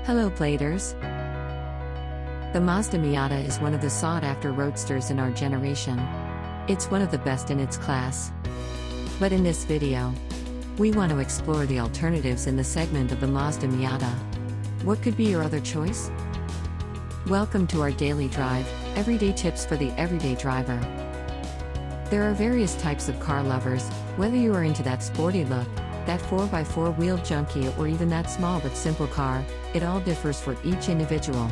Hello Bladers! The Mazda Miata is one of the sought-after roadsters in our generation. It's one of the best in its class. But in this video, we want to explore the alternatives in the segment of the Mazda Miata. What could be your other choice? Welcome to our daily drive, everyday tips for the everyday driver. There are various types of car lovers, whether you are into that sporty look, that 4x4 wheel junkie, or even that small but simple car. It all differs for each individual.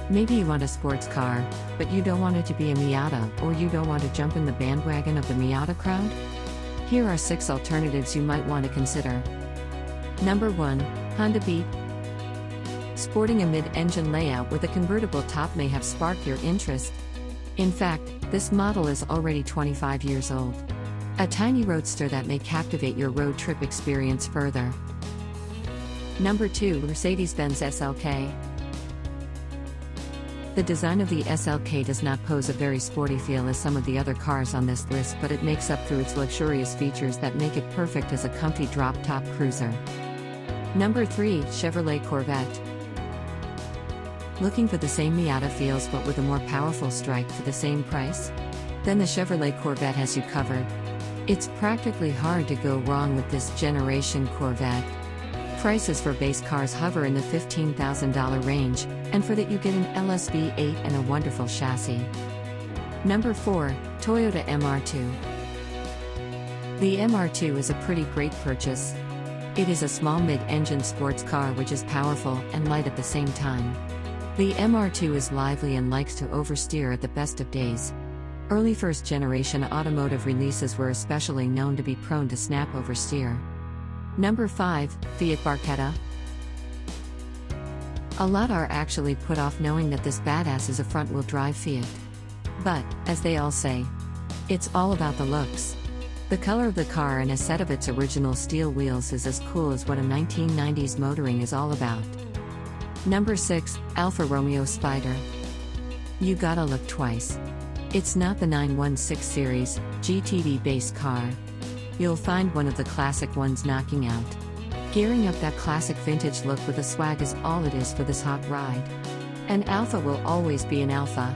Maybe you want a sports car, but you don't want it to be a Miata, or you don't want to jump in the bandwagon of the Miata crowd? Here are 6 alternatives you might want to consider. Number 1. Honda Beat. Sporting a mid-engine layout with a convertible top may have sparked your interest. In fact, this model is already 25 years old. A tiny roadster that may captivate your road trip experience further. Number 2. Mercedes-Benz SLK. The design of the SLK does not pose a very sporty feel as some of the other cars on this list, but it makes up through its luxurious features that make it perfect as a comfy drop-top cruiser. Number 3. Chevrolet Corvette. Looking for the same Miata feels but with a more powerful strike for the same price? Then the Chevrolet Corvette has you covered. It's practically hard to go wrong with this generation Corvette. Prices for base cars hover in the $15,000 range, and for that you get an LS V8 and a wonderful chassis. Number 4. Toyota MR2. The MR2 is a pretty great purchase. It is a small mid-engine sports car which is powerful and light at the same time. The MR2 is lively and likes to oversteer at the best of days. Early first-generation automotive releases were especially known to be prone to snap oversteer. Number 5. Fiat Barchetta. A lot are actually put off knowing that this badass is a front-wheel drive Fiat. But, as they all say, it's all about the looks. The color of the car and a set of its original steel wheels is as cool as what a 1990s motoring is all about. Number 6. Alfa Romeo Spider. You gotta look twice. It's not the 916 series, GTD-based car. You'll find one of the classic ones knocking out. Gearing up that classic vintage look with a swag is all it is for this hot ride. An Alfa will always be an Alfa.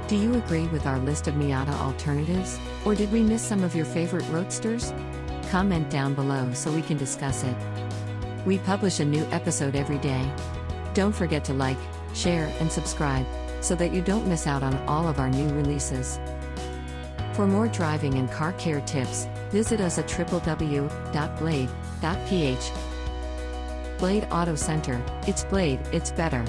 Do you agree with our list of Miata alternatives, or did we miss some of your favorite roadsters? Comment down below so we can discuss it. We publish a new episode every day. Don't forget to like, share, and subscribe, so that you don't miss out on all of our new releases. For more driving and car care tips, visit us at www.blade.ph. Blade Auto Center, it's Blade, it's better.